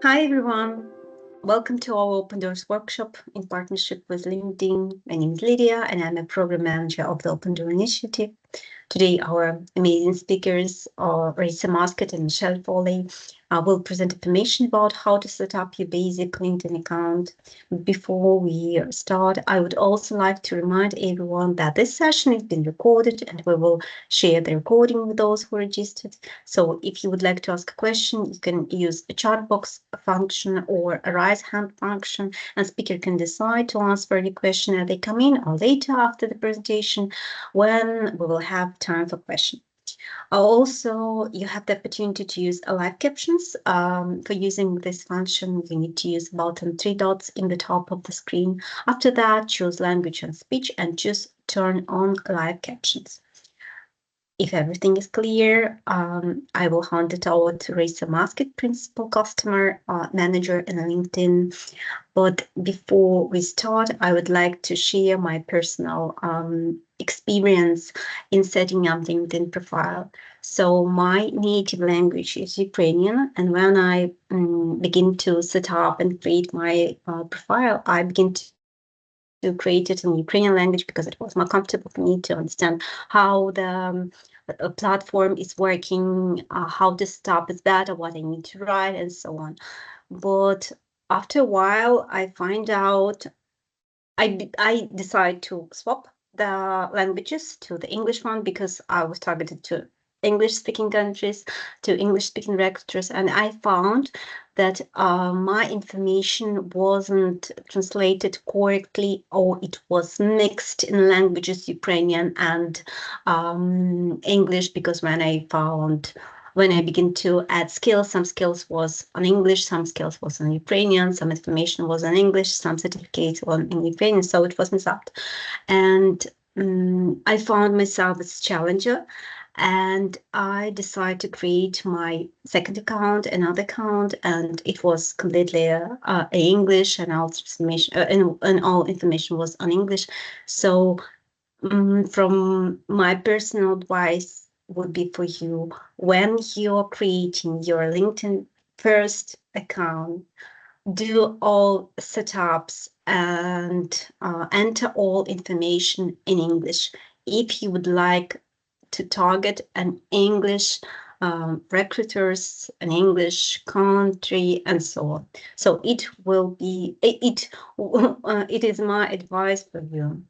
Hi everyone, welcome to our Open Doors workshop in partnership with LinkedIn. My name is Lydia and I'm a program manager of the Open Door Initiative. Today, our amazing speakers are Risa Muscat and Michelle Foley will present information about how to set up your basic LinkedIn account. Before we start, I would also like to remind everyone that this session is being recorded and we will share the recording with those who registered. So if you would like to ask a question, you can use a chat box function or a raise hand function, and speaker can decide to answer any question as they come in or later after the presentation when we will have time for questions. Also, you have the opportunity to use live captions. For using this function, you need to use button three dots in the top of the screen. After that, choose language and speech and choose turn on live captions. If everything is clear, I will hand it over to Risa Muscat, Principal Customer Manager in LinkedIn. But before we start, I would like to share my personal experience in setting up LinkedIn profile. So my native language is Ukrainian, and when I begin to set up and create my profile, I begin to create it in Ukrainian language because it was more comfortable for me to understand how the platform is working, how the stuff is better, what I need to write, and so on. But after a while, I find out I decide to swap the languages to the English one because I was targeted to English speaking countries, to English speaking recruiters, and I found that my information wasn't translated correctly or it was mixed in languages, Ukrainian and English, because when I begin to add skills, some skills was on English, some skills was on Ukrainian, some information was on English, some certificates were in Ukrainian, so it was messed up. And I found myself as a challenger, and I decided to create my second account, another account, and it was completely English, and all information and all information was on English. So from my personal advice would be for you when you're creating your LinkedIn first account, do all setups and enter all information in English. If you would like to target an English recruiters, an English country, and so on. So it is my advice for you.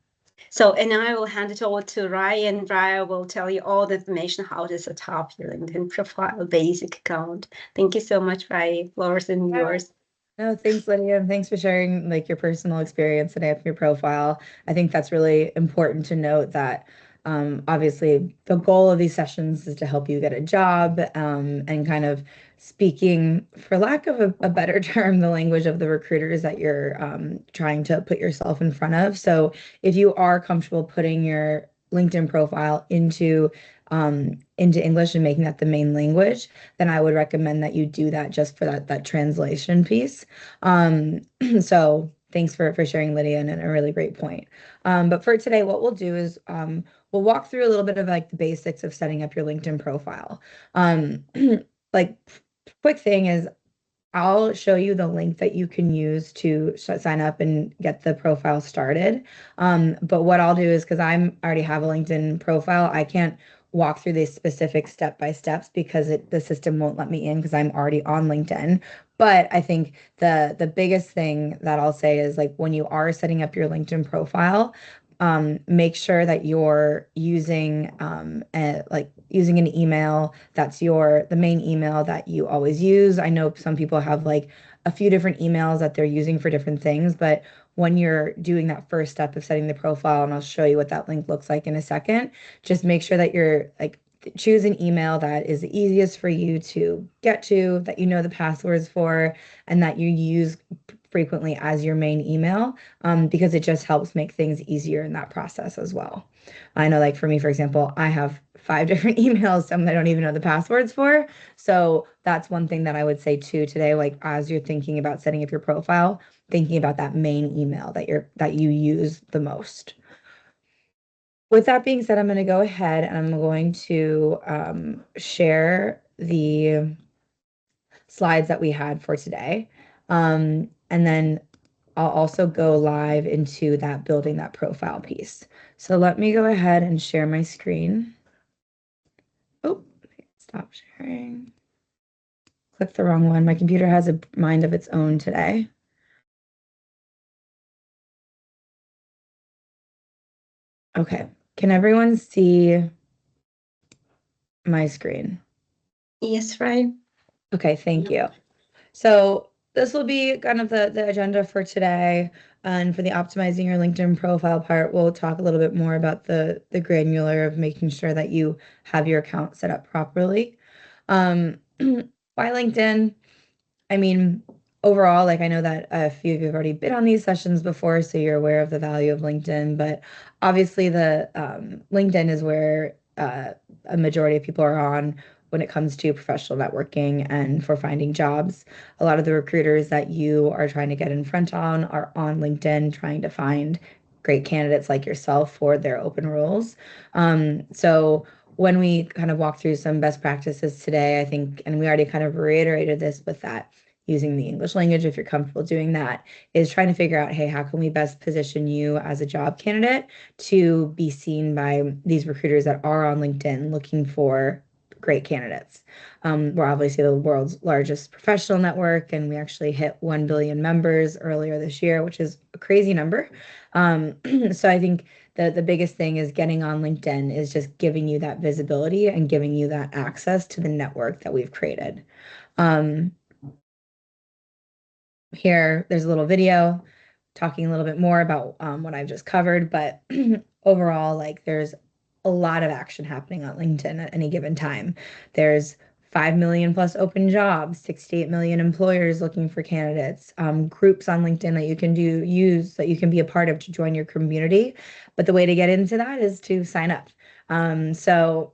So, and I will hand it over to Raya, and Raya will tell you all the information how to set up your LinkedIn profile basic account. Thank you so much, Raya. Floor's in Yeah. yours. No, thanks, Lydia, and thanks for sharing like your personal experience today with your profile. I think that's really important to note that obviously the goal of these sessions is to help you get a job and kind of speaking, for lack of a better term, the language of the recruiters that you're trying to put yourself in front of. So if you are comfortable putting your LinkedIn profile into English and making that the main language, then I would recommend that you do that just for that translation piece. Um, so thanks for sharing, Lydia, and a really great point. But for today, what we'll do is we'll walk through a little bit of like the basics of setting up your LinkedIn profile. Um, like quick thing is I'll show you the link that you can use to sign up and get the profile started. But what I'll do is because I already have a LinkedIn profile, I can't walk through these specific step by steps because the system won't let me in because I'm already on LinkedIn. But I think the biggest thing that I'll say is like when you are setting up your LinkedIn profile, make sure that you're using like using an email that's the main email that you always use. I know some people have like a few different emails that they're using for different things, but when you're doing that first step of setting the profile, and I'll show you what that link looks like in a second, just make sure that you're like choose an email that is the easiest for you to get to, that you know the passwords for, and that you use frequently as your main email, because it just helps make things easier in that process as well. I know, like for me, for example, I have five different emails, some I don't even know the passwords for. So that's one thing that I would say too today, like as you're thinking about setting up your profile, thinking about that main email that you use the most. With that being said, I'm going to go ahead and I'm going to share slides that we had for today. And then I'll also go live into that building that profile piece. So let me go ahead and share my screen. Oh, stop sharing. Click the wrong one. My computer has a mind of its own today. Okay, can everyone see my screen? Yes, right. Okay, thank you. So this will be kind of the agenda for today. And for the optimizing your LinkedIn profile part, we'll talk a little bit more about the granular of making sure that you have your account set up properly. Why LinkedIn? I mean, overall, like I know that a few of you have already been on these sessions before, so you're aware of the value of LinkedIn. But obviously, the LinkedIn is where a majority of people are on when it comes to professional networking and for finding jobs. A lot of the recruiters that you are trying to get in front on are on LinkedIn trying to find great candidates like yourself for their open roles. So when we kind of walk through some best practices today, I think, and we already kind of reiterated this with that, using the English language, if you're comfortable doing that, is trying to figure out, hey, how can we best position you as a job candidate to be seen by these recruiters that are on LinkedIn looking for great candidates. We're obviously the world's largest professional network, and we actually hit 1 billion members earlier this year, which is a crazy number. So I think the biggest thing is getting on LinkedIn is just giving you that visibility and giving you that access to the network that we've created. Here, there's a little video talking a little bit more about what I've just covered, but overall, like there's a lot of action happening on LinkedIn at any given time. There's 5 million plus open jobs, 68 million employers looking for candidates, groups on LinkedIn that you can use that you can be a part of to join your community. But the way to get into that is to sign up. So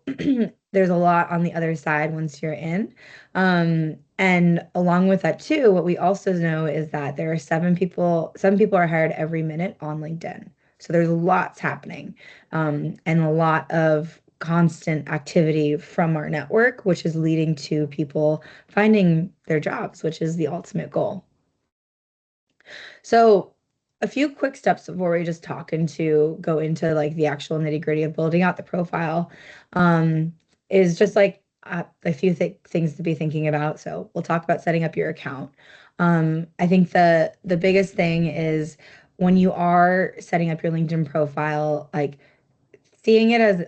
there's a lot on the other side once you're in. And along with that too, what we also know is that there are 7 people are hired every minute on LinkedIn. So there's lots happening, and a lot of constant activity from our network, which is leading to people finding their jobs, which is the ultimate goal. So a few quick steps before we just go into like the actual nitty-gritty of building out the profile, is just like a few things to be thinking about. So we'll talk about setting up your account. I think the biggest thing is when you are setting up your LinkedIn profile, like seeing it as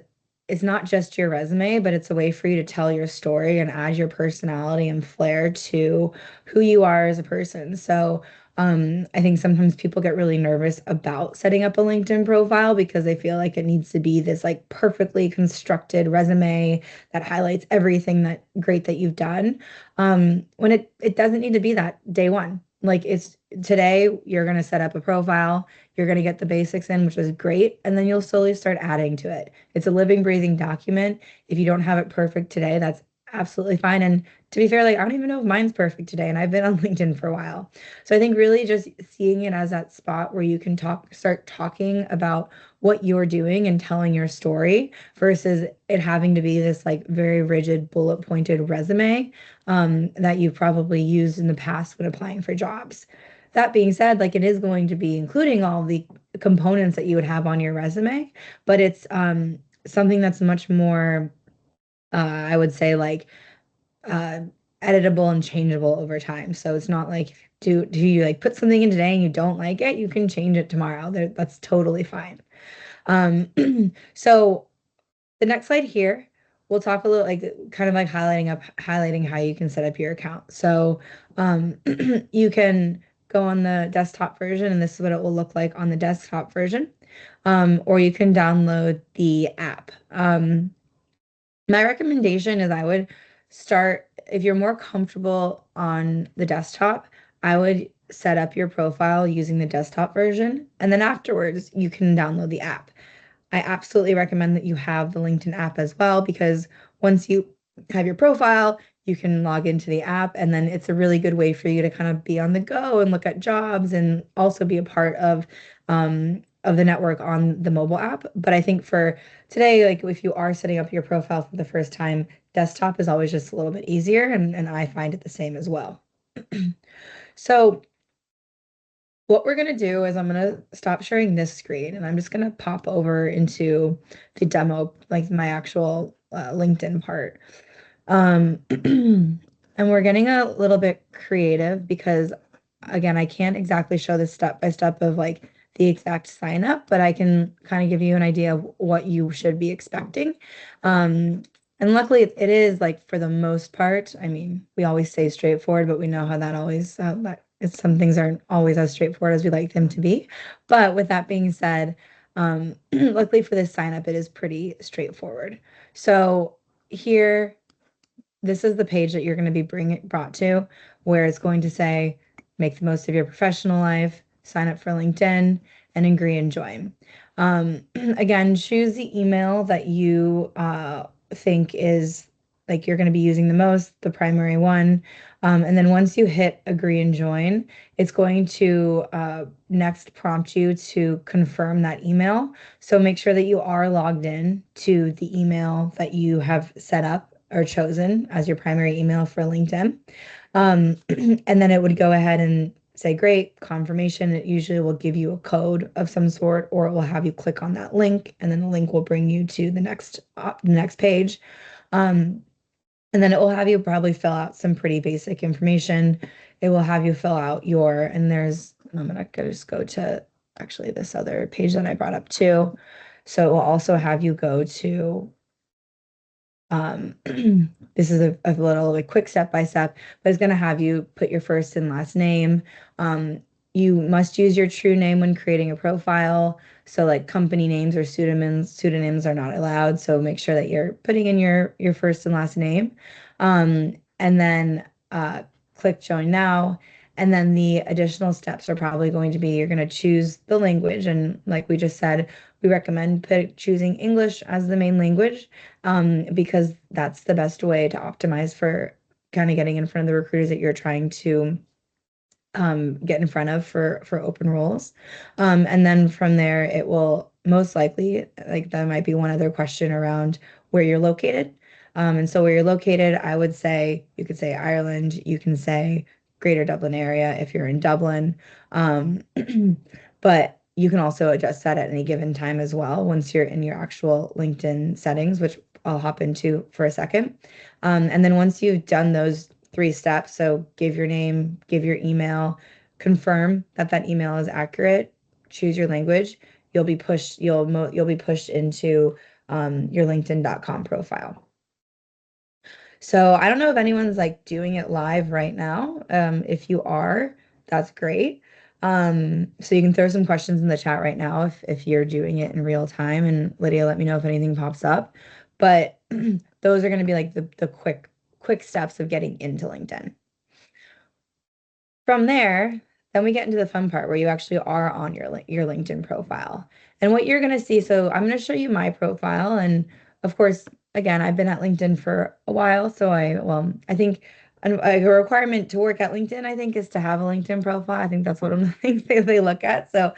it's not just your resume, but it's a way for you to tell your story and add your personality and flair to who you are as a person. So I think sometimes people get really nervous about setting up a LinkedIn profile because they feel like it needs to be this like perfectly constructed resume that highlights everything that great that you've done. When it doesn't need to be that day one. Like it's today, you're gonna set up a profile, you're gonna get the basics in, which is great, and then you'll slowly start adding to it. It's a living, breathing document. If you don't have it perfect today, that's absolutely fine. And to be fair, like I don't even know if mine's perfect today, and I've been on LinkedIn for a while. So I think really just seeing it as that spot where you can start talking about what you're doing and telling your story versus it having to be this like very rigid bullet pointed resume that you've probably used in the past when applying for jobs. That being said, like it is going to be including all the components that you would have on your resume, but it's something that's much more, I would say, like uh, editable and changeable over time. So it's not like do you like put something in today and you don't like it, you can change it tomorrow. That's totally fine. Um, so the next slide here, we'll talk a little like kind of like highlighting how you can set up your account. So you can go on the desktop version, and this is what it will look like on the desktop version. Or you can download the app. My recommendation is I would start, if you're more comfortable on the desktop, I would set up your profile using the desktop version, and then afterwards you can download the app. I absolutely recommend that you have the LinkedIn app as well, because once you have your profile, you can log into the app, and then it's a really good way for you to kind of be on the go and look at jobs and also be a part of of the network on the mobile app. But I think for today, like if you are setting up your profile for the first time, desktop is always just a little bit easier, and I find it the same as well. So what we're going to do is I'm going to stop sharing this screen and I'm just going to pop over into the demo, like my actual LinkedIn part. And we're getting a little bit creative because, again, I can't exactly show this step by step of like the exact sign up, but I can kind of give you an idea of what you should be expecting. And luckily, it is like for the most part. I mean, we always say straightforward, but we know how that always some things aren't always as straightforward as we like them to be. But with that being said, luckily for this sign up, it is pretty straightforward. So here, this is the page that you're going to be brought to, where it's going to say, make the most of your professional life, sign up for LinkedIn, and agree and join. Again, choose the email that you think is like you're going to be using the most, the primary one. And then once you hit agree and join, it's going to next prompt you to confirm that email. So make sure that you are logged in to the email that you have set up or chosen as your primary email for LinkedIn. And then it would go ahead and say, great, confirmation. It usually will give you a code of some sort, or it will have you click on that link, and then the link will bring you to the next page. And then it will have you probably fill out some pretty basic information. It will have you fill out I'm gonna just go to actually this other page that I brought up too. So it will also have you go to this is a little like quick step by step, but it's going to have you put your first and last name. You must use your true name when creating a profile. So like company names or pseudonyms are not allowed. So make sure that you're putting in your first and last name. And then click join now. And then the additional steps are probably going to be you're going to choose the language. And like we just said, we recommend choosing English as the main language because that's the best way to optimize for kind of getting in front of the recruiters that you're trying to get in front of for open roles. And then from there, it will most likely, like that might be one other question around where you're located. And so where you're located, I would say, you could say Ireland, you can say Greater Dublin area if you're in Dublin. But you can also adjust that at any given time as well once you're in your actual LinkedIn settings, which I'll hop into for a second. And then once you've done those 3 steps, so give your name, give your email, confirm that that email is accurate, choose your language, you'll be pushed into your LinkedIn.com profile. So I don't know if anyone's like doing it live right now. If you are, that's great. So you can throw some questions in the chat right now if you're doing it in real time. And Lydia, let me know if anything pops up. But those are going to be like the quick steps of getting into LinkedIn. From there, then we get into the fun part where you actually are on your LinkedIn profile. And what you're going to see, so I'm going to show you my profile. And of course, again, I've been at LinkedIn for a while. So I think a requirement to work at LinkedIn, I think, is to have a LinkedIn profile. I think that's one of the things they look at. So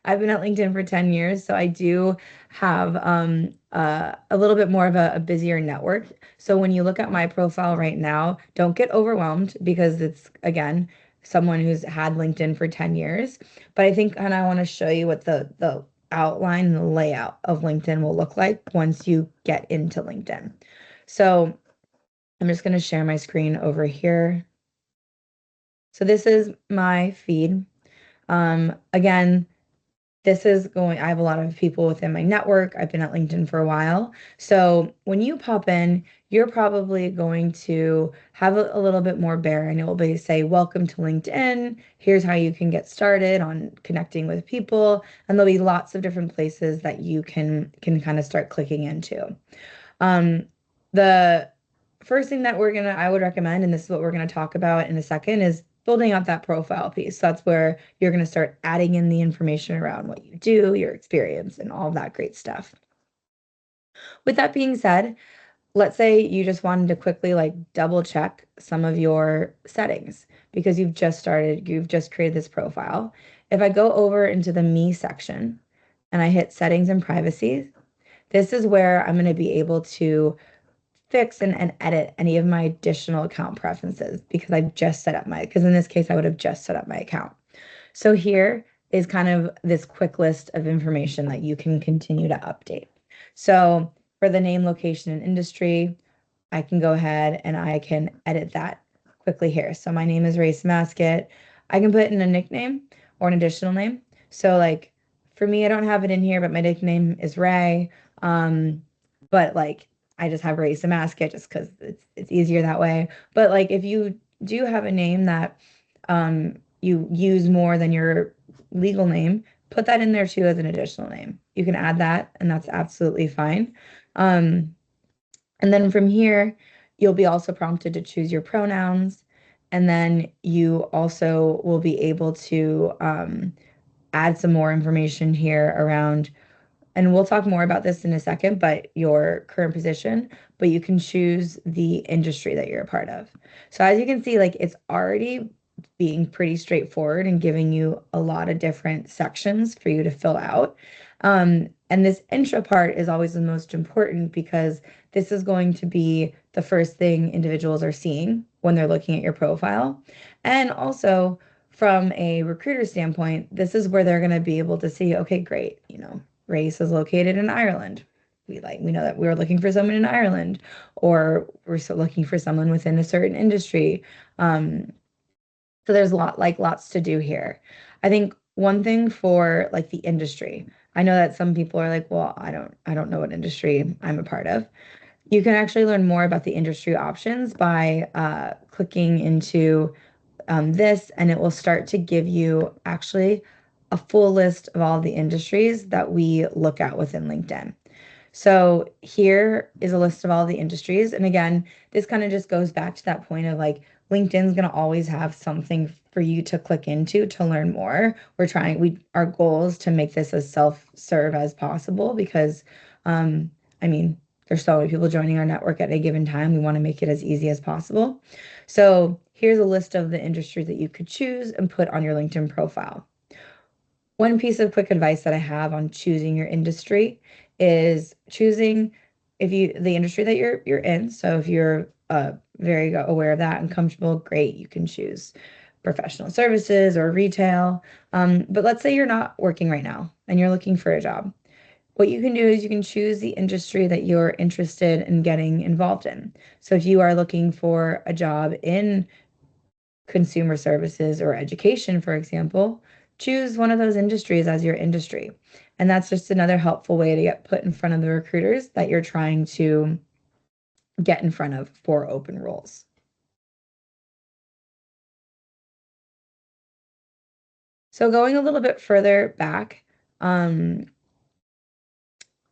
I've been at LinkedIn for 10 years. So I do have a little bit more of a busier network. So when you look at my profile right now, don't get overwhelmed because it's, again, someone who's had LinkedIn for 10 years. But I think, and I want to show you what the outline and the layout of LinkedIn will look like once you get into LinkedIn. So I'm just going to share my screen over here. So this is my feed. Again, I have a lot of people within my network. I've been at LinkedIn for a while. So when you pop in, you're probably going to have a little bit more barren. It will say, welcome to LinkedIn. Here's how you can get started on connecting with people. And there'll be lots of different places that you can kind of start clicking into. The first thing that I would recommend, and this is what we're going to talk about in a second, is building out that profile piece. So that's where you're going to start adding in the information around what you do, your experience, and all that great stuff. With that being said, let's say you just wanted to quickly like double check some of your settings because you've just created this profile. If I go over into the Me section, and I hit settings and privacy, this is where I'm going to be able to fix and edit any of my additional account preferences because because in this case, I would have just set up my account. So here is kind of this quick list of information that you can continue to update. So for the name, location, and industry, I can go ahead and I can edit that quickly here. So my name is Ray Masket. I can put in a nickname or an additional name. So like for me, I don't have it in here, but my nickname is Ray. But like I just have Ray Masket just because it's easier that way. But like if you do have a name that you use more than your legal name, put that in there too as an additional name. You can add that, and that's absolutely fine. And then from here, you'll be also prompted to choose your pronouns. And then you also will be able to add some more information here around, and we'll talk more about this in a second, but your current position, but you can choose the industry that you're a part of. So as you can see, like it's already being pretty straightforward and giving you a lot of different sections for you to fill out. And this intro part is always the most important because this is going to be the first thing individuals are seeing when they're looking at your profile. And also from a recruiter standpoint, this is where they're going to be able to see, okay, great, Race is located in Ireland. We know that we're looking for someone in Ireland, or we're still looking for someone within a certain industry. So there's lots to do here. I think one thing for like the industry, I know that some people are like, well, I don't know what industry I'm a part of. You can actually learn more about the industry options by clicking into this, and it will start to give you actually a full list of all the industries that we look at within LinkedIn. So here is a list of all the industries. And again, this kind of just goes back to that point of like LinkedIn's going to always have something for you to click into to learn more. Our goal is to make this as self-serve as possible because, there's so many people joining our network at a given time. We want to make it as easy as possible. So here's a list of the industries that you could choose and put on your LinkedIn profile. One piece of quick advice that I have on choosing your industry is choosing the industry that you're in. So if you're very aware of that and comfortable, great, you can choose professional services or retail. But let's say you're not working right now and you're looking for a job. What you can do is you can choose the industry that you're interested in getting involved in. So if you are looking for a job in consumer services or education, for example, choose one of those industries as your industry. And that's just another helpful way to get put in front of the recruiters that you're trying to get in front of for open roles. So going a little bit further back,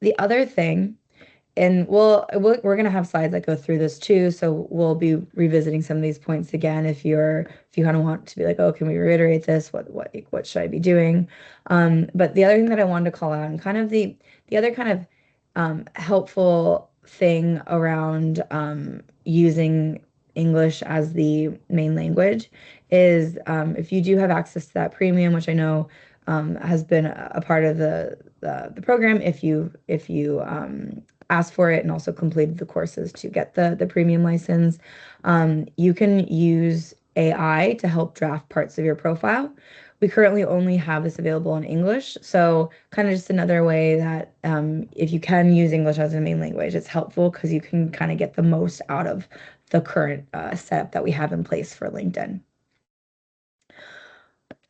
the other thing, and we're going to have slides that go through this too, so we'll be revisiting some of these points again if you kind of want to be like, oh, can we reiterate this? What should I be doing? But the other thing that I wanted to call out, and kind of the other kind of helpful thing around using English as the main language is if you do have access to that premium, which I know has been a part of the program, if you asked for it and also completed the courses to get the premium license, you can use AI to help draft parts of your profile. We currently only have this available in English, so kind of just another way that if you can use English as a main language, it's helpful because you can kind of get the most out of the current setup that we have in place for LinkedIn.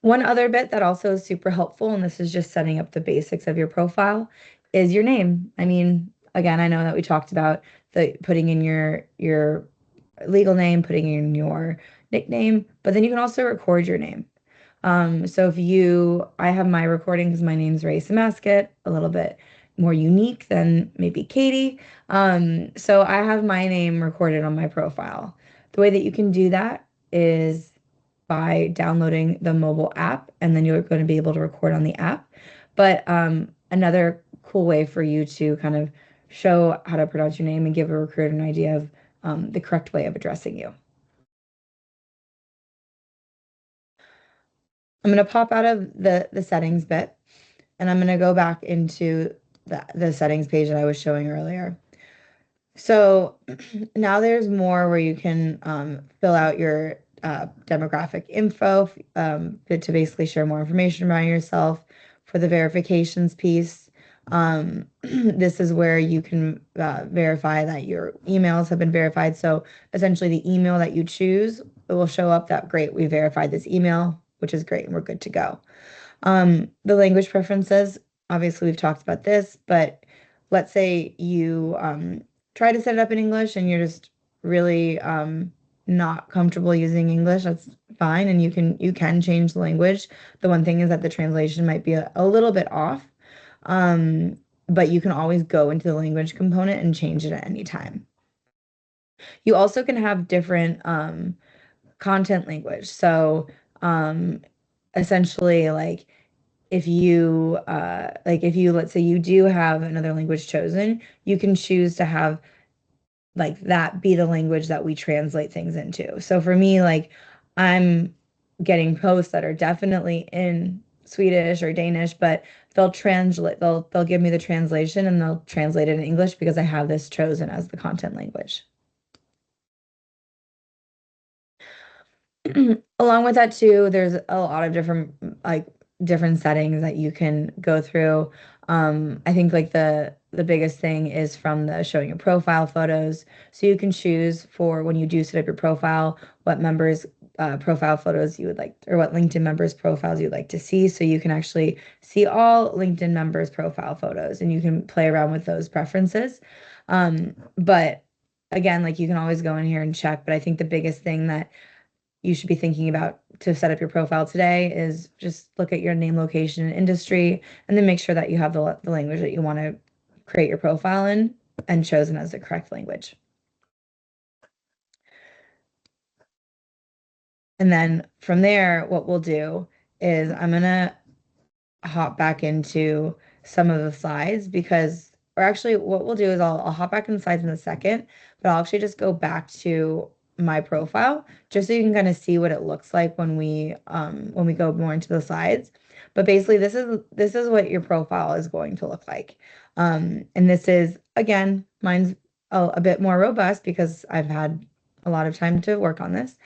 One other bit that also is super helpful, and this is just setting up the basics of your profile, is your name. I mean, again, I know that we talked about putting in your legal name, putting in your nickname, but then you can also record your name. So I have my recording because my name's Ray Masket, a little bit more unique than maybe Katie. So I have my name recorded on my profile. The way that you can do that is by downloading the mobile app, and then you're going to be able to record on the app. But another cool way for you to kind of show how to pronounce your name and give a recruiter an idea of the correct way of addressing you. I'm going to pop out of the settings bit, and I'm going to go back into the settings page that I was showing earlier. So now there's more where you can fill out your demographic info to basically share more information about yourself. For the verifications piece, this is where you can verify that your emails have been verified. So essentially the email that you choose, it will show up that great, we verified this email, which is great, and we're good to go. The language preferences, obviously we've talked about this, but let's say you try to set it up in English and you're just really not comfortable using English, that's fine, and you can change the language. The one thing is that the translation might be a little bit off, but you can always go into the language component and change it at any time. You also can have different content language. So essentially, like if you let's say you do have another language chosen, you can choose to have like that be the language that we translate things into. So for me, like I'm getting posts that are definitely in Swedish or Danish, but they'll give me the translation and they'll translate it in English because I have this chosen as the content language. Along with that too, there's a lot of different settings that you can go through. I think like the biggest thing is from the showing your profile photos. So you can choose for when you do set up your profile, what members profile photos you would like, or what LinkedIn members profiles you'd like to see. So you can actually see all LinkedIn members profile photos and you can play around with those preferences. But again, like you can always go in here and check, but I think the biggest thing that you should be thinking about to set up your profile today is just look at your name, location, and industry, and then make sure that you have the language that you want to create your profile in and chosen as the correct language. And then from there, what we'll do is I'm going to hop back into some of the slides because, or actually what we'll do is I'll hop back in the slides in a second, but I'll actually just go back to my profile just so you can kind of see what it looks like when we go more into the slides. But basically this is what your profile is going to look like. And this is, again, mine's a bit more robust because I've had a lot of time to work on this.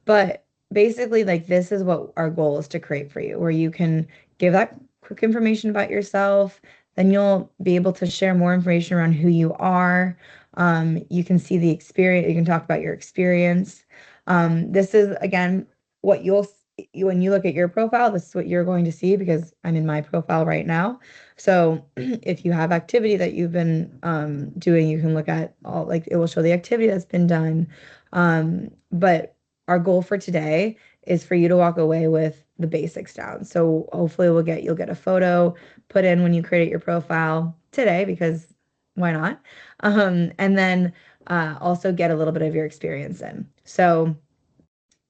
But basically, like this is what our goal is to create for you, where you can give that quick information about yourself. Then you'll be able to share more information around who you are. You can see the experience. You can talk about your experience. This is, again, what when you look at your profile, this is what you're going to see because I'm in my profile right now. So if you have activity that you've been doing, you can look at all, like it will show the activity that's been done. But our goal for today is for you to walk away with the basics down. So hopefully you'll get a photo put in when you create your profile today because why not? And then also get a little bit of your experience in. So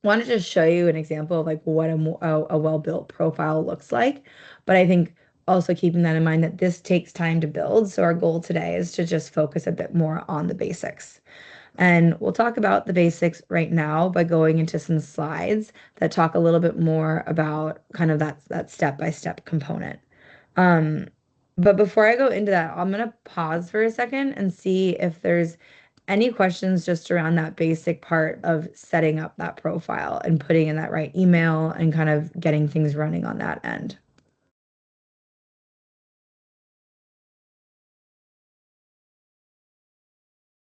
wanted to show you an example of like what a well-built profile looks like. But I think also keeping that in mind that this takes time to build. So our goal today is to just focus a bit more on the basics. And we'll talk about the basics right now by going into some slides that talk a little bit more about kind of that step-by-step component. But before I go into that, I'm going to pause for a second and see if there's any questions just around that basic part of setting up that profile and putting in that right email and kind of getting things running on that end.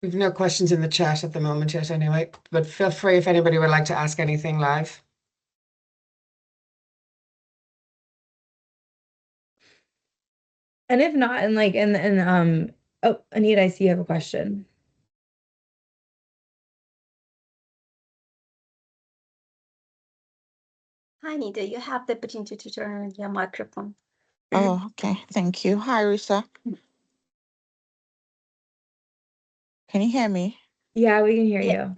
We've no questions in the chat at the moment yet anyway, but feel free if anybody would like to ask anything live. And if not, oh, Anita, I see you have a question. Hi, Nida. You have the opportunity to turn on your microphone. Oh, okay. Thank you. Hi, Risa. Can you hear me? Yeah, we can hear Yeah. you.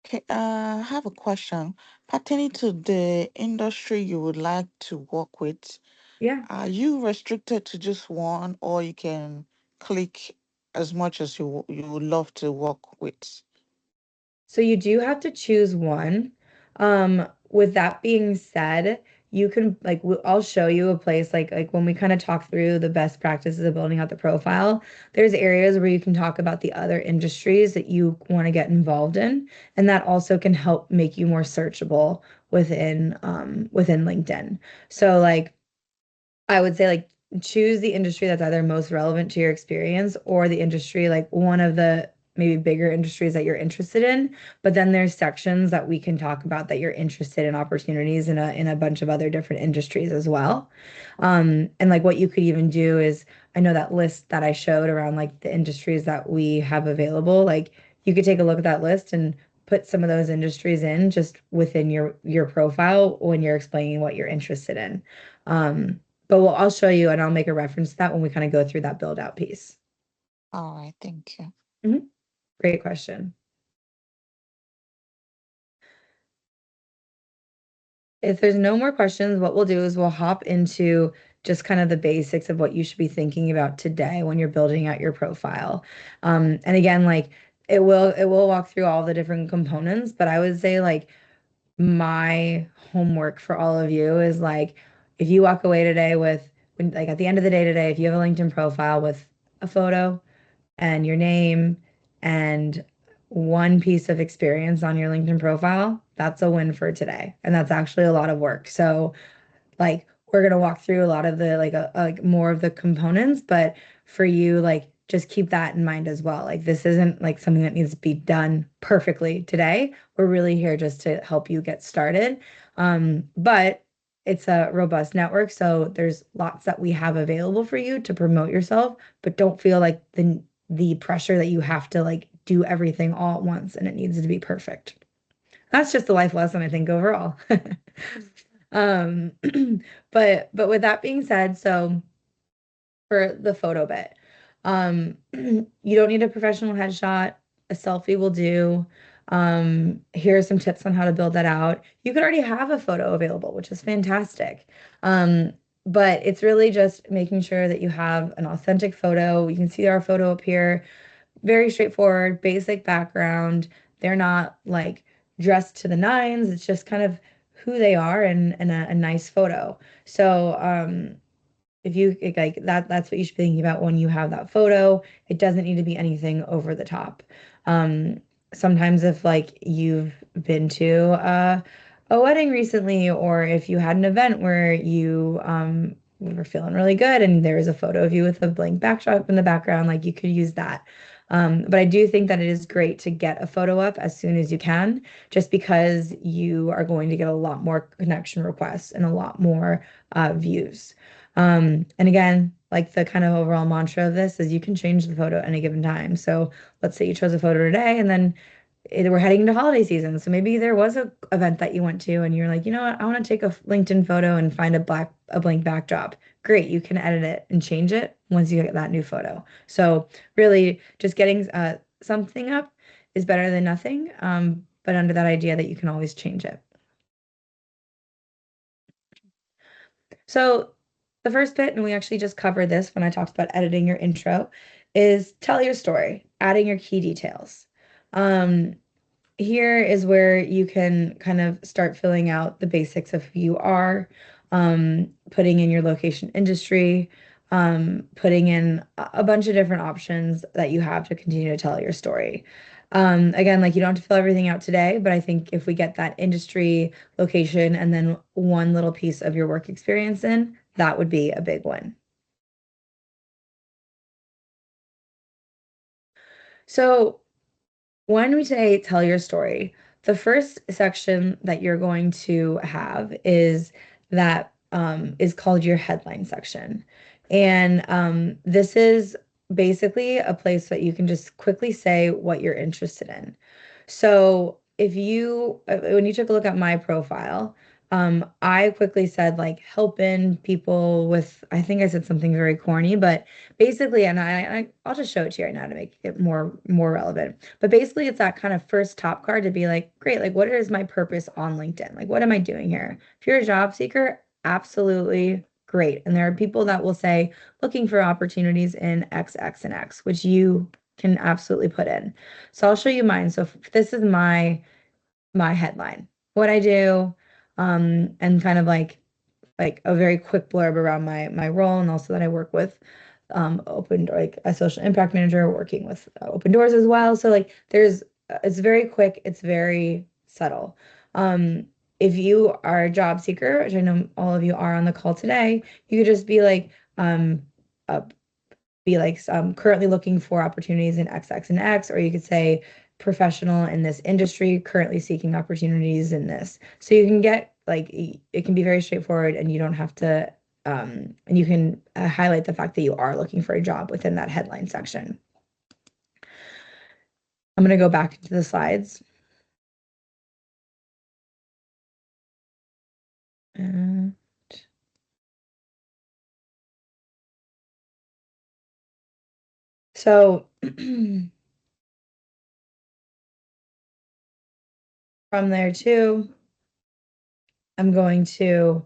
Okay, I have a question pertaining to the industry you would like to work with. Yeah. Are you restricted to just one, or you can click as much as you would love to work with? So you do have to choose one. With that being said, you can like I'll show you a place like when we kind of talk through the best practices of building out the profile, there's areas where you can talk about the other industries that you want to get involved in, and that also can help make you more searchable within LinkedIn. So like I would say like choose the industry that's either most relevant to your experience or the industry, like one of the maybe bigger industries that you're interested in. But then there's sections that we can talk about that you're interested in opportunities in a bunch of other different industries as well. And like what you could even do is I know that list that I showed around like the industries that we have available, like you could take a look at that list and put some of those industries in just within your profile when you're explaining what you're interested in. But I'll show you and I'll make a reference to that when we kind of go through that build out piece. All right, thank you. Great question. If there's no more questions, what we'll do is we'll hop into just kind of the basics of what you should be thinking about today when you're building out your profile. And again, like it will walk through all the different components, but I would say like my homework for all of you is like if you walk away today with like at the end of the day today, if you have a LinkedIn profile with a photo and your name and one piece of experience on your LinkedIn profile, that's a win for today. And that's actually a lot of work. So like we're gonna walk through a lot of the like more of the components, but for you, like just keep that in mind as well. Like this isn't like something that needs to be done perfectly today. We're really here just to help you get started. But it's a robust network, so there's lots that we have available for you to promote yourself, but don't feel like the pressure that you have to like do everything all at once and it needs to be perfect. That's just a life lesson, I think, overall. Um, but with that being said, so for the photo bit, you don't need a professional headshot. A selfie will do. Here are some tips on how to build that out. You could already have a photo available, which is fantastic. But it's really just making sure that you have an authentic photo. You can see our photo up here. Very straightforward, basic background. They're not like dressed to the nines. It's just kind of who they are and a nice photo. So if you like that's what you should be thinking about when you have that photo. It doesn't need to be anything over the top. Um, Sometimes if like you've been to a wedding recently, or if you had an event where you were feeling really good and there was a photo of you with a blank backdrop in the background, like you could use that. But I do think that it is great to get a photo up as soon as you can, just because you are going to get a lot more connection requests and a lot more views. And again, like the kind of overall mantra of this is you can change the photo at any given time. So let's say you chose a photo today and then we're heading into holiday season. So maybe there was a event that you went to and you're like, you know what, I want to take a LinkedIn photo and find a blank backdrop. Great, you can edit it and change it once you get that new photo. So really just getting something up is better than nothing. But under that idea that you can always change it. So the first bit, and we actually just covered this when I talked about editing your intro, is tell your story, adding your key details. Here is where you can kind of start filling out the basics of who you are, putting in your location industry, putting in a bunch of different options that you have to continue to tell your story. Again, like you don't have to fill everything out today, but I think if we get that industry, location, and then one little piece of your work experience in, that would be a big one. So when we say tell your story, the first section that you're going to have is that is called your headline section. And this is basically a place that you can just quickly say what you're interested in. So if you, when you took a look at my profile, I quickly said like helping people with, I think I said something very corny, but basically, and I'll just show it to you right now to make it more relevant. But basically, it's that kind of first top card to be like, great, like what is my purpose on LinkedIn? Like, what am I doing here? If you're a job seeker, absolutely great. And there are people that will say looking for opportunities in X, X, and X, which you can absolutely put in. So I'll show you mine. So this is my headline, what I do, and kind of like like a very quick blurb around my role, and also that I work with open, like a social impact manager working with Open Doors as well. So like it's very quick, it's very subtle. If you are a job seeker, which I know all of you are on the call today, you could just be like, uh, currently looking for opportunities in X, X, and X, or you could say professional in this industry, currently seeking opportunities in this. So you can get like, it can be very straightforward, and you don't have to, and you can highlight the fact that you are looking for a job within that headline section. I'm going to go back into the slides. And so from there too, I'm going to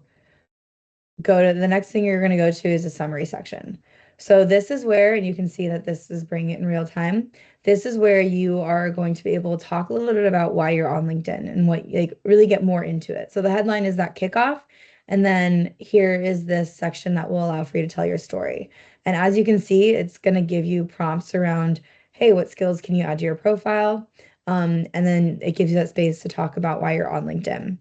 go to the next thing you're going to go to is a summary section. So this is where, and you can see that this is bringing it in real time. This is where you are going to be able to talk a little bit about why you're on LinkedIn and what, like, really get more into it. So the headline is that kickoff. And then here is this section that will allow for you to tell your story. And as you can see, it's going to give you prompts around, hey, what skills can you add to your profile? And then it gives you that space to talk about why you're on LinkedIn.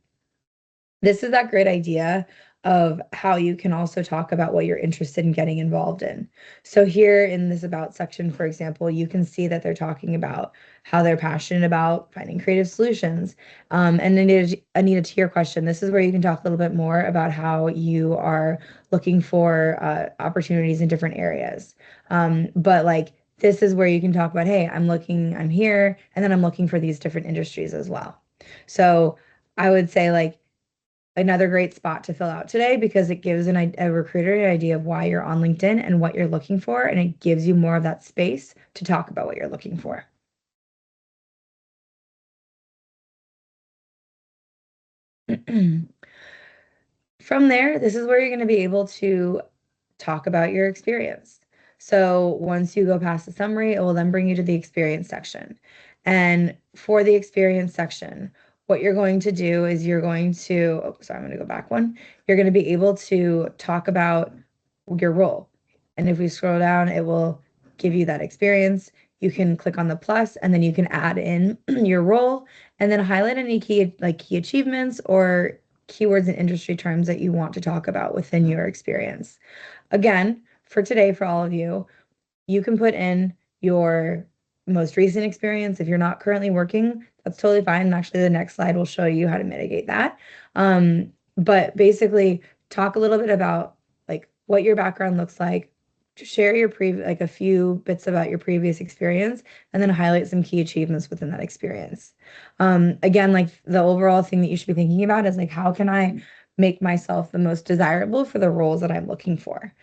This is that great idea of how you can also talk about what you're interested in getting involved in. So here in this about section, for example, you can see that they're talking about how they're passionate about finding creative solutions. And Anita, to your question, this is where you can talk a little bit more about how you are looking for opportunities in different areas. But like, this is where you can talk about, hey, I'm here, and then I'm looking for these different industries as well. So I would say like, another great spot to fill out today, because it gives a recruiter an idea of why you're on LinkedIn and what you're looking for, and it gives you more of that space to talk about what you're looking for. From there, this is where you're going to be able to talk about your experience. So once you go past the summary, it will then bring you to the experience section. And for the experience section, what you're going to do is you're going to, oh, sorry, I'm going to go back one. You're going to be able to talk about your role. And if we scroll down, it will give you that experience. You can click on the plus, and then you can add in your role, and then highlight any key achievements or keywords and industry terms that you want to talk about within your experience. Again, for today, for all of you, you can put in your most recent experience. If you're not currently working, that's totally fine. And actually, the next slide will show you how to mitigate that. But basically, talk a little bit about like what your background looks like. Share your like a few bits about your previous experience, and then highlight some key achievements within that experience. Again, like the overall thing that you should be thinking about is like, how can I make myself the most desirable for the roles that I'm looking for?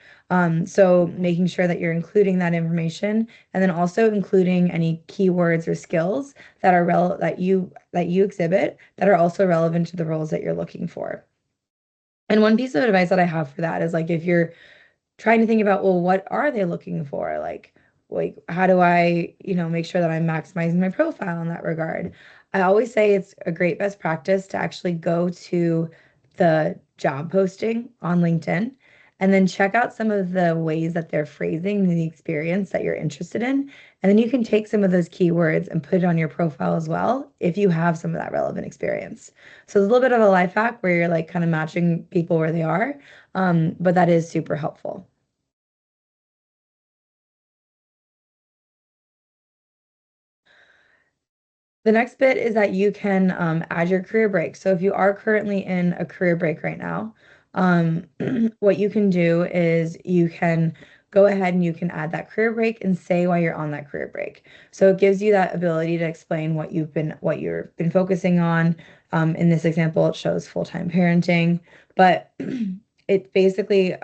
So making sure that you're including that information, and then also including any keywords or skills that are that you exhibit that are also relevant to the roles that you're looking for. And one piece of advice that I have for that is like, if you're trying to think about, well, what are they looking for? Like how do I, make sure that I'm maximizing my profile in that regard? I always say it's a great best practice to actually go to the job posting on LinkedIn and then check out some of the ways that they're phrasing the experience that you're interested in. And then you can take some of those keywords and put it on your profile as well, if you have some of that relevant experience. So it's a little bit of a life hack where you're like kind of matching people where they are. But that is super helpful. The next bit is that you can add your career break. So if you are currently in a career break right now, what you can do is you can go ahead and you can add that career break and say why you're on that career break. So it gives you that ability to explain what you've been focusing on. In this example, it shows full-time parenting, but it's basically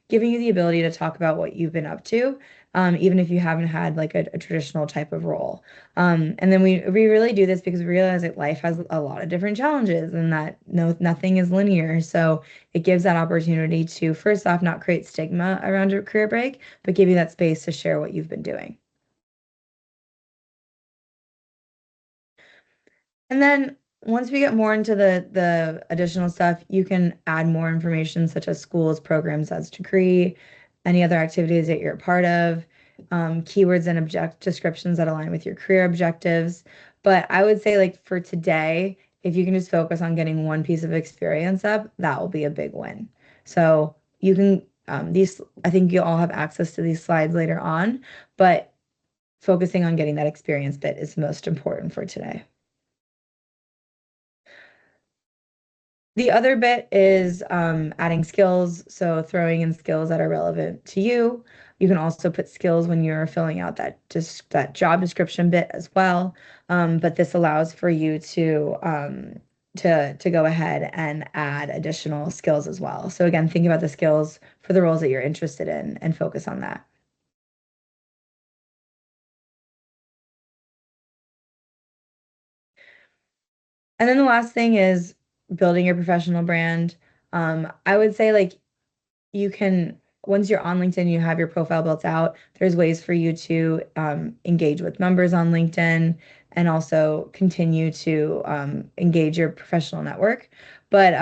giving you the ability to talk about what you've been up to, even if you haven't had like a traditional type of role. And then we really do this because we realize that life has a lot of different challenges and that nothing is linear. So it gives that opportunity to, first off, not create stigma around your career break, but give you that space to share what you've been doing. And then once we get more into the additional stuff, you can add more information such as schools, programs as degree, any other activities that you're a part of, keywords and object descriptions that align with your career objectives. But I would say like for today, if you can just focus on getting one piece of experience up, that will be a big win. So you can I think you all have access to these slides later on, but focusing on getting that experience bit is most important for today. The other bit is adding skills, so throwing in skills that are relevant to you. You can also put skills when you're filling out that job description bit as well. But this allows for you to go ahead and add additional skills as well. So again, think about the skills for the roles that you're interested in and focus on that. And then the last thing is building your professional brand. I would say like you can, once you're on LinkedIn, you have your profile built out, there's ways for you to engage with members on LinkedIn and also continue to engage your professional network. But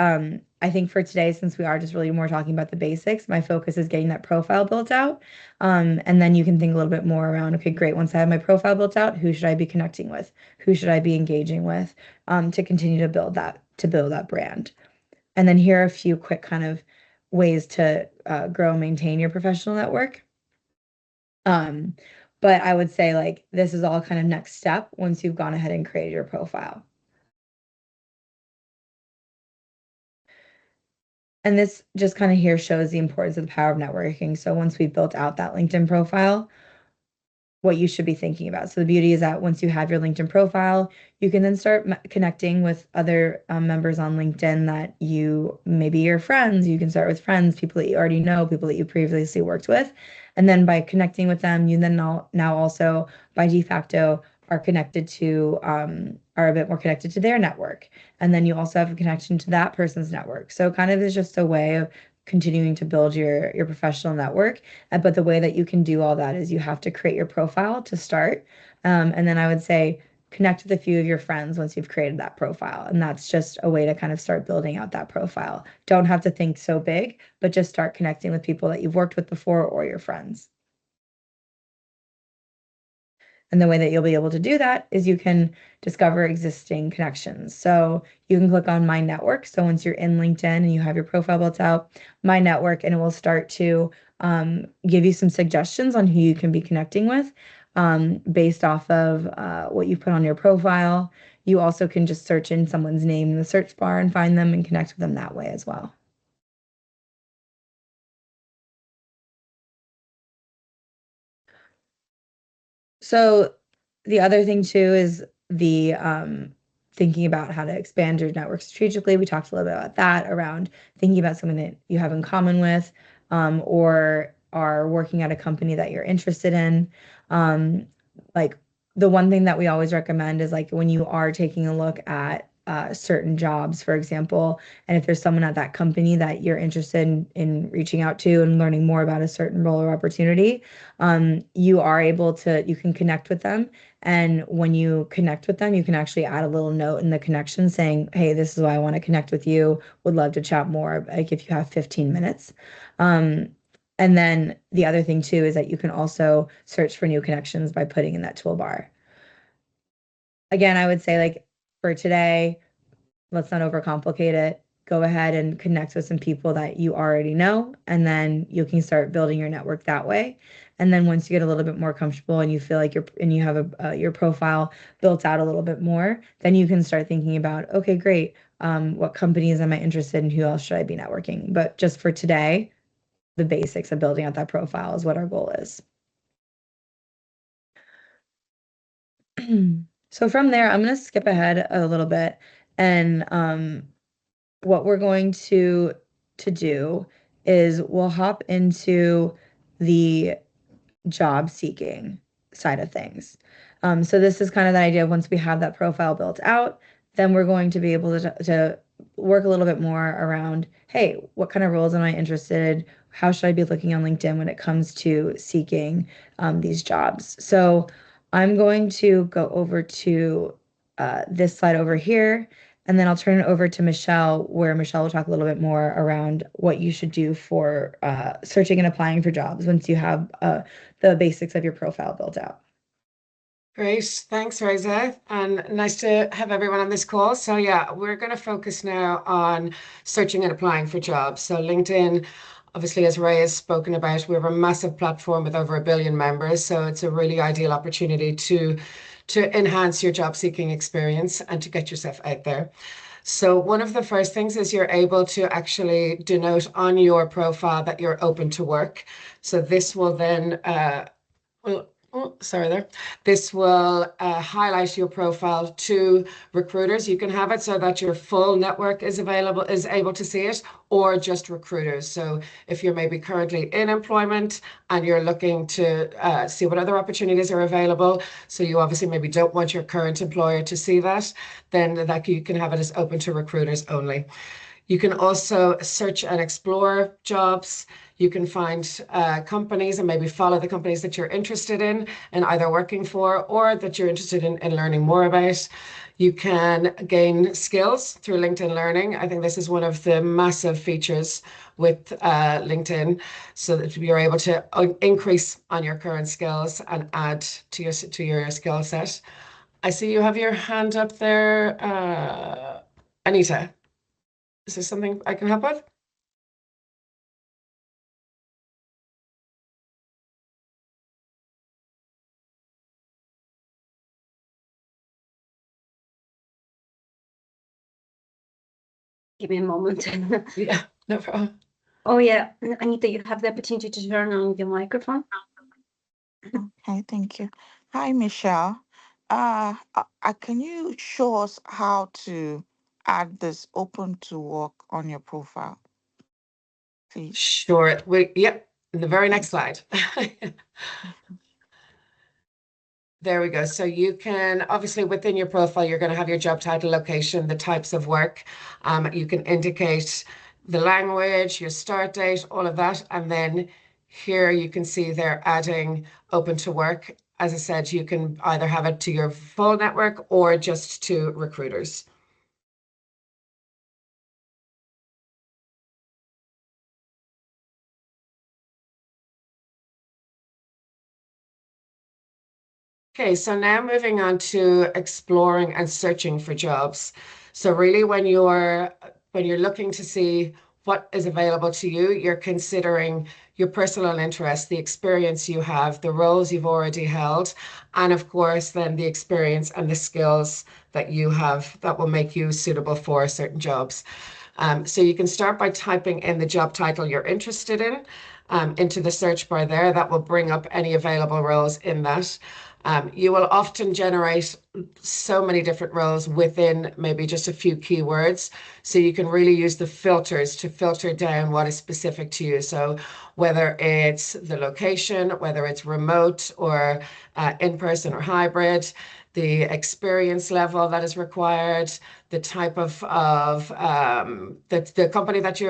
I think for today, since we are just really more talking about the basics, my focus is getting that profile built out. And then you can think a little bit more around, okay, great, once I have my profile built out, who should I be connecting with? Who should I be engaging with to continue to build that brand? And then here are a few quick kind of ways to grow and maintain your professional network. But I would say like this is all kind of next step once you've gone ahead and created your profile. And this just kind of here shows the importance of the power of networking. So once we've built out that LinkedIn profile, what you should be thinking about. So the beauty is that once you have your LinkedIn profile, you can then start connecting with other members on LinkedIn that you maybe your friends. You can start with friends, people that you already know, people that you previously worked with. And then by connecting with them, you then now also by de facto are connected to are a bit more connected to their network. And then you also have a connection to that person's network. So kind of is just a way of continuing to build your professional network. But the way that you can do all that is you have to create your profile to start. And then I would say connect with a few of your friends once you've created that profile. And that's just a way to kind of start building out that profile. Don't have to think so big, but just start connecting with people that you've worked with before or your friends. And the way that you'll be able to do that is you can discover existing connections. So you can click on My Network. So once you're in LinkedIn and you have your profile built out, My Network, and it will start to give you some suggestions on who you can be connecting with based off of what you put on your profile. You also can just search in someone's name in the search bar and find them and connect with them that way as well. So the other thing too is the thinking about how to expand your network strategically. We talked a little bit about that around thinking about something that you have in common with or are working at a company that you're interested in. Like the one thing that we always recommend is like when you are taking a look at certain jobs, for example, and if there's someone at that company that you're interested in reaching out to and learning more about a certain role or opportunity, you are able to, you can connect with them. And when you connect with them, you can actually add a little note in the connection saying, hey, this is why I want to connect with you. Would love to chat more, like if you have 15 minutes. And then the other thing too is that you can also search for new connections by putting in that toolbar. Again, I would say like for today, let's not overcomplicate it. Go ahead and connect with some people that you already know, and then you can start building your network that way. And then once you get a little bit more comfortable and you feel like you have your profile built out a little bit more, then you can start thinking about, okay, great. What companies am I interested in? Who else should I be networking? But just for today, the basics of building out that profile is what our goal is. So from there, I'm going to skip ahead a little bit, and what we're going to do is we'll hop into the job seeking side of things. So this is kind of the idea of once we have that profile built out, then we're going to be able to work a little bit more around, hey, what kind of roles am I interested? How should I be looking on LinkedIn when it comes to seeking these jobs? So I'm going to go over to this slide over here, And then I'll turn it over to Michelle, where Michelle will talk a little bit more around what you should do for searching and applying for jobs once you have the basics of your profile built out. Great. Thanks, Rosa. And nice to have everyone on this call. So yeah, we're going to focus now on searching and applying for jobs. So LinkedIn, obviously, as Ray has spoken about, we have a massive platform with over 1 billion members. So it's a really ideal opportunity to enhance your job seeking experience and to get yourself out there. So one of the first things is you're able to actually denote on your profile that you're open to work. So this will then, this will highlight your profile to recruiters. You can have it so that your full network is able to see it, or just recruiters. So if you're maybe currently in employment and you're looking to see what other opportunities are available, so you obviously maybe don't want your current employer to see that, then that you can have it as open to recruiters only. You can also search and explore jobs. You can find companies and maybe follow the companies that you're interested in and either working for or that you're interested in learning more about. You can gain skills through LinkedIn Learning. I think this is one of the massive features with LinkedIn, so that you're able to increase on your current skills and add to your skill set. I see you have your hand up there, Anita. Is there something I can help with? Give me a moment. Yeah, no problem. Oh yeah, Anita, you have the opportunity to turn on your microphone. Okay, thank you. Hi, Michelle. Can you show us how to add this open to work on your profile, please? Sure. Yep, the very next slide. There we go. So you can, obviously within your profile, you're going to have your job title, location, the types of work. You can indicate the language, your start date, all of that. And then here you can see they're adding open to work. As I said, you can either have it to your full network or just to recruiters. Okay, so now moving on to exploring and searching for jobs. So really when you're looking to see what is available to you, you're considering your personal interest, the experience you have, the roles you've already held, and of course then the experience and the skills that you have that will make you suitable for certain jobs. So you can start by typing in the job title you're interested in into the search bar there. That will bring up any available roles in that. You will often generate so many different roles within maybe just a few keywords. So you can really use the filters to filter down what is specific to you. So whether it's the location, whether it's remote or in-person or hybrid, the experience level that is required, the type of the company that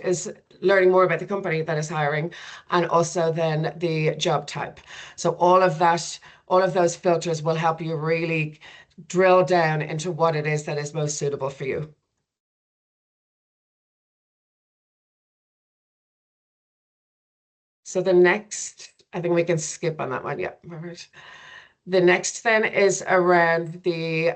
is learning more about the company that is hiring, and also then the job type. So all of those filters will help you really drill down into what it is that is most suitable for you. So the next, I think we can skip on that one. Yeah, perfect. The next then is around the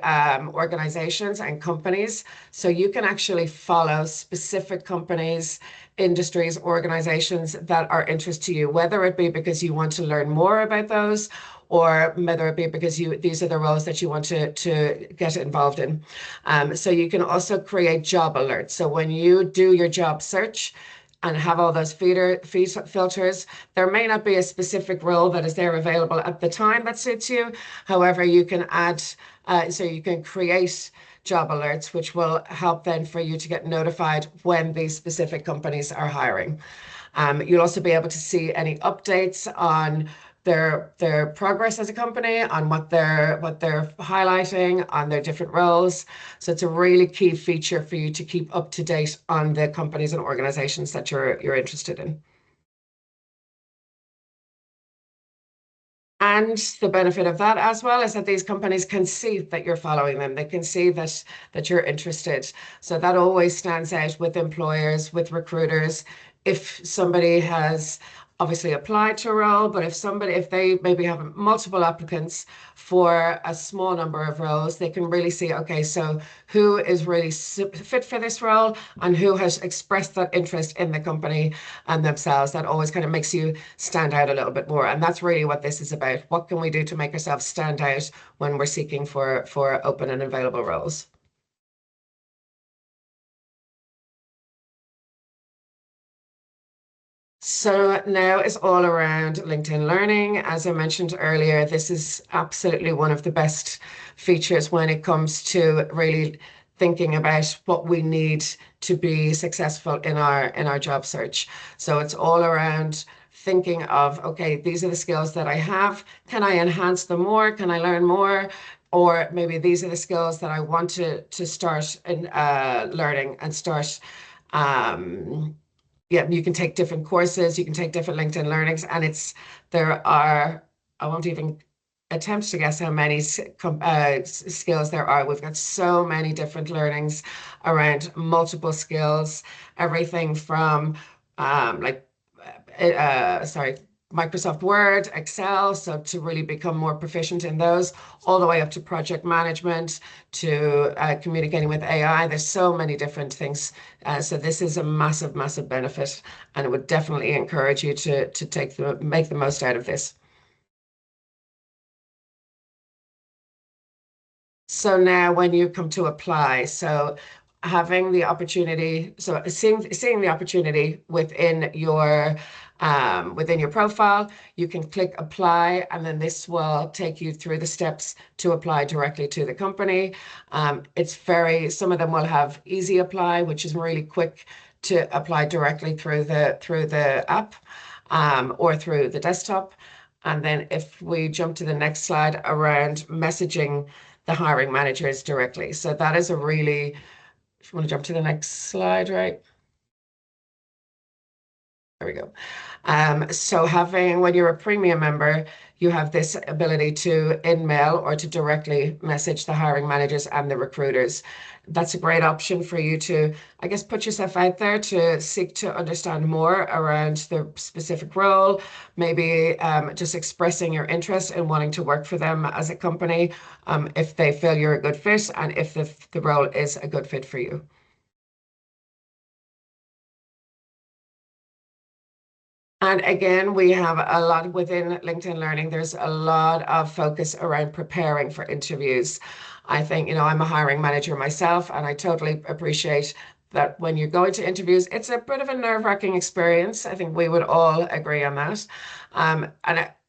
organizations and companies. So you can actually follow specific companies, industries, organizations that are interest to you, whether it be because you want to learn more about those, or whether it be because these are the roles that you want to get involved in. So you can also create job alerts. So when you do your job search, and have all those filters, there may not be a specific role that is there available at the time that suits you. However, you can add, so you can create job alerts, which will help then for you to get notified when these specific companies are hiring. You'll also be able to see any updates on their progress as a company, on what they're highlighting, on their different roles. So it's a really key feature for you to keep up to date on the companies and organizations that you're interested in. And the benefit of that as well is that these companies can see that you're following them. They can see that you're interested. So that always stands out with employers, with recruiters. If somebody has obviously applied to a role, but if they maybe have multiple applicants for a small number of roles, they can really see, okay, so who is really fit for this role and who has expressed that interest in the company and themselves. That always kind of makes you stand out a little bit more. And that's really what this is about. What can we do to make ourselves stand out when we're seeking for open and available roles? So now it's all around LinkedIn Learning. As I mentioned earlier, this is absolutely one of the best features when it comes to really thinking about what we need to be successful in our job search. So it's all around thinking of, okay, these are the skills that I have. Can I enhance them more? Can I learn more? Or maybe these are the skills that I want to start in learning and start yeah, you can take different courses, you can take different LinkedIn learnings, and I won't even attempt to guess how many skills there are. We've got so many different learnings around multiple skills, everything from Microsoft Word, Excel, so to really become more proficient in those, all the way up to project management, to communicating with AI. There's so many different things. So this is a massive, massive benefit, and it would definitely encourage you to make the most out of this. So now when you come to apply, so having the opportunity, so seeing the opportunity within your profile, you can click apply, and then this will take you through the steps to apply directly to the company. Some of them will have easy apply, which is really quick to apply directly through the app or through the desktop. And then if we jump to the next slide around messaging the hiring managers directly. So that is if you want to jump to the next slide, right? There we go. So when you're a premium member, you have this ability to in-mail or to directly message the hiring managers and the recruiters. That's a great option for you to, I guess, put yourself out there to seek to understand more around the specific role, maybe just expressing your interest in wanting to work for them as a company, if they feel you're a good fit and if the role is a good fit for you. And again, we have a lot within LinkedIn Learning. There's a lot of focus around preparing for interviews. I think, I'm a hiring manager myself, and I totally appreciate that when you're going to interviews, it's a bit of a nerve-wracking experience. I think we would all agree on that.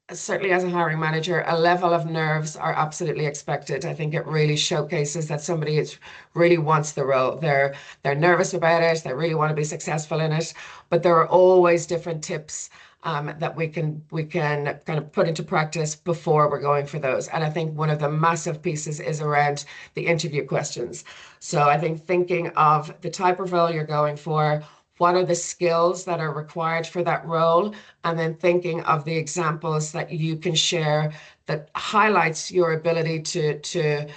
Certainly as a hiring manager, a level of nerves are absolutely expected. I think it really showcases that somebody really wants the role. They're nervous about it. They really want to be successful in it. But there are always different tips that we can kind of put into practice before we're going for those. And I think one of the massive pieces is around the interview questions. So I think thinking of the type of role you're going for, what are the skills that are required for that role, and then thinking of the examples that you can share that highlights your ability to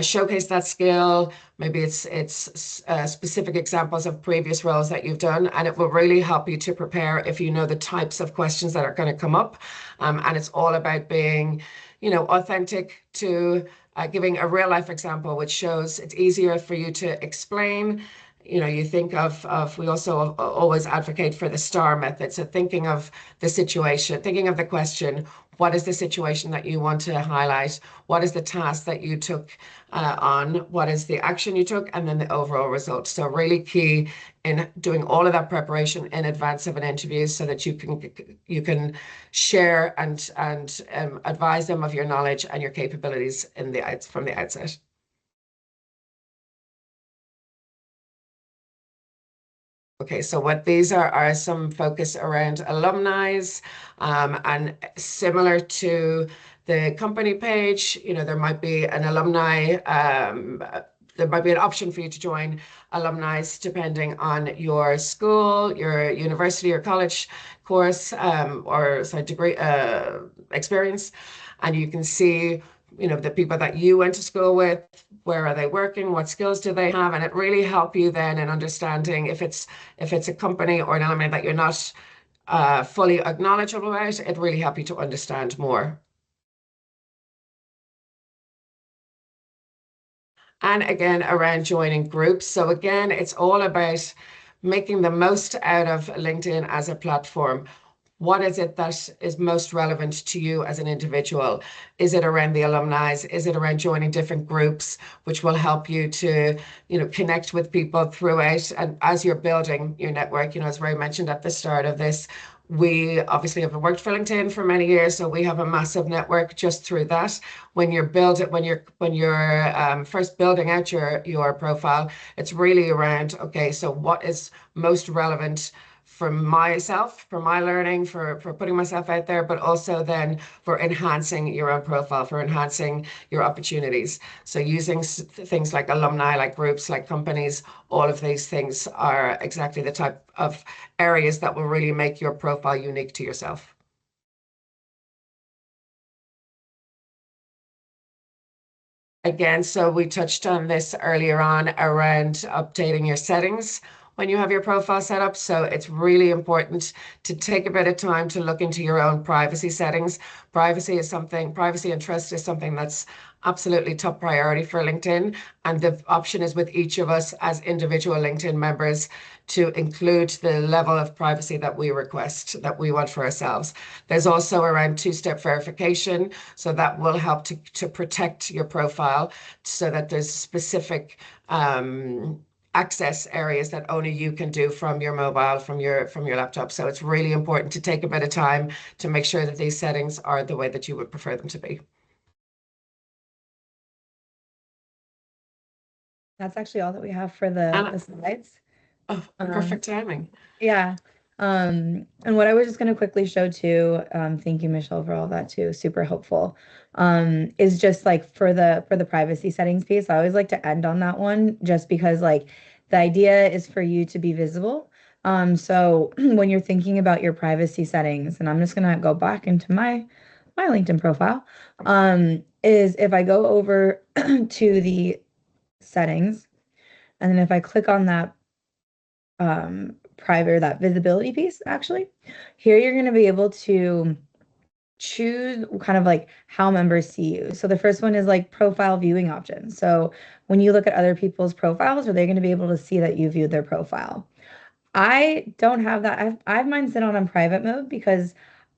showcase that skill. Maybe it's specific examples of previous roles that you've done, and it will really help you to prepare if you know the types of questions that are going to come up. And it's all about being, authentic to giving a real life example, which shows it's easier for you to explain. You think we also always advocate for the STAR method. So thinking of the situation, thinking of the question, what is the situation that you want to highlight? What is the task that you took on? What is the action you took? And then the overall result. So really key in doing all of that preparation in advance of an interview so that you can share and advise them of your knowledge and your capabilities from the outset. Okay, so what these are some focus around alumni, and similar to the company page, there might be an alumni there might be an option for you to join alumni depending on your school, your university or college course, or sorry, degree experience, and you can see, you know, the people that you went to school with, where are they working, what skills do they have, and it really help you then in understanding if it's a company or an alumni that you're not fully acknowledgeable about, it really help you to understand more. And again, around joining groups. So again, it's all about making the most out of LinkedIn as a platform. What is it that is most relevant to you as an individual? Is it around the alumni? Is it around joining different groups, which will help you to, you know, connect with people throughout? And as you're building your network, you know, as Ray mentioned at the start of this, we obviously have worked for LinkedIn for many years, so we have a massive network just through that. When you're first building out your profile, it's really around, okay, so what is most relevant for myself, for my learning, for putting myself out there, but also then for enhancing your own profile, for enhancing your opportunities. So using things like alumni, like groups, like companies, all of these things are exactly the type of areas that will really make your profile unique to yourself. Again, so we touched on this earlier on around updating your settings when you have your profile set up. So it's really important to take a bit of time to look into your own privacy settings. Privacy and trust is something that's absolutely top priority for LinkedIn. And the option is with each of us as individual LinkedIn members to include the level of privacy that we request, that we want for ourselves. There's also around two-step verification. So that will help to protect your profile so that there's specific access areas that only you can do from your mobile, from your laptop. So it's really important to take a bit of time to make sure that these settings are the way that you would prefer them to be. That's actually all that we have for the slides. Oh, perfect timing. Yeah. And what I was just going to quickly show too, thank you, Michelle, for all that too, super helpful, is just like for the privacy settings piece. I always like to end on that one just because like the idea is for you to be visible. So when you're thinking about your privacy settings, and I'm just going to go back into my LinkedIn profile, is if I go over to the settings, and then if I click on that private, that visibility piece, actually, here you're going to be able to choose kind of like how members see you. So the first one is like profile viewing options. So when you look at other people's profiles, are they going to be able to see that you viewed their profile? I don't have that. I have mine set on private mode because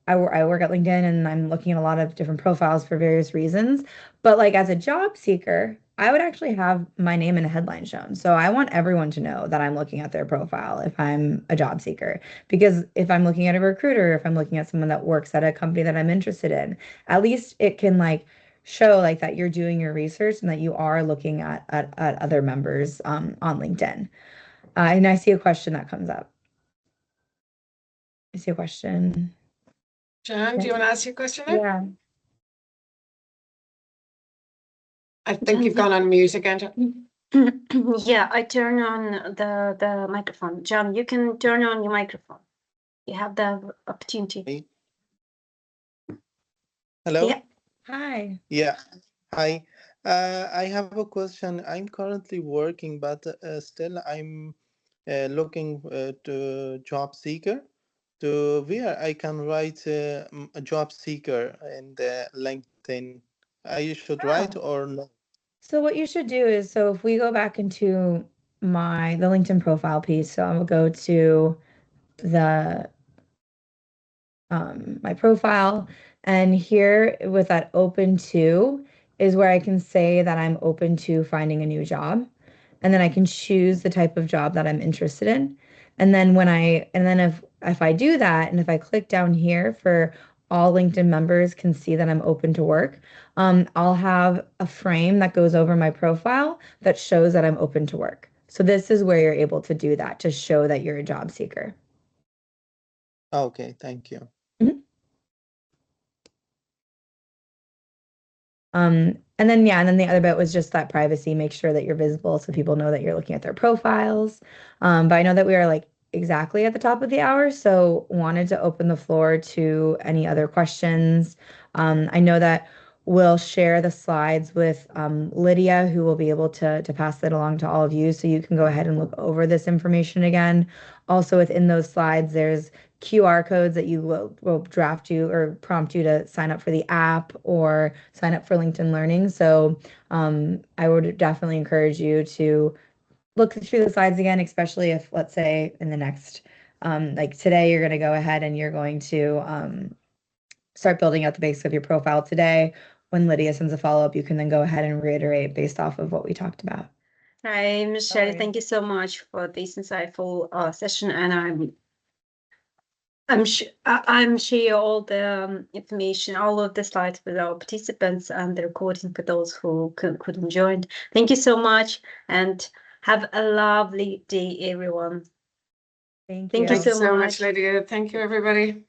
I work at LinkedIn and I'm looking at a lot of different profiles for various reasons. But like as a job seeker, I would actually have my name in a headline shown. So I want everyone to know that I'm looking at their profile if I'm a job seeker. Because if I'm looking at a recruiter, if I'm looking at someone that works at a company that I'm interested in, at least it can like show like that you're doing your research and that you are looking at other members on LinkedIn. And I see a question that comes up. I see a question. John, do you want to ask your question there? Yeah. I think you've gone on mute again, John. Yeah, I turn on the microphone. John, you can turn on your microphone. You have the opportunity. Hello? Yeah. Hi. Yeah. Hi. I have a question. I'm currently working, but still I'm looking to job seeker. To where I can write a job seeker in the LinkedIn. I should write or no? So what you should do is, so if we go back into the LinkedIn profile piece, so I will go to the my profile, and here with that open to is where I can say that I'm open to finding a new job. And then I can choose the type of job that I'm interested in. And then if I do that, and if I click down here for all LinkedIn members can see that I'm open to work, I'll have a frame that goes over my profile that shows that I'm open to work. So this is where you're able to do that to show that you're a job seeker. Okay, thank you. And then the other bit was just that privacy. Make sure that you're visible so people know that you're looking at their profiles. But I know that we are like exactly at the top of the hour, so wanted to open the floor to any other questions. I know that we'll share the slides with Lydia, who will be able to pass that along to all of you, so you can go ahead and look over this information again. Also, within those slides, there's QR codes that you will draft you or prompt you to sign up for the app or sign up for LinkedIn Learning. So I would definitely encourage you to look through the slides again, especially if, let's say, in the next, like today, you're going to go ahead and you're going to start building out the basics of your profile today. When Lydia sends a follow-up, you can then go ahead and reiterate based off of what we talked about. Hi, Michelle. Sorry. Thank you so much for this insightful session, and I'm share all the information, all of the slides with our participants and the recording for those who couldn't join. Thank you so much, and have a lovely day, everyone. Thank Thank you. you Thank you so so much. much, Lydia. Thank you, everybody.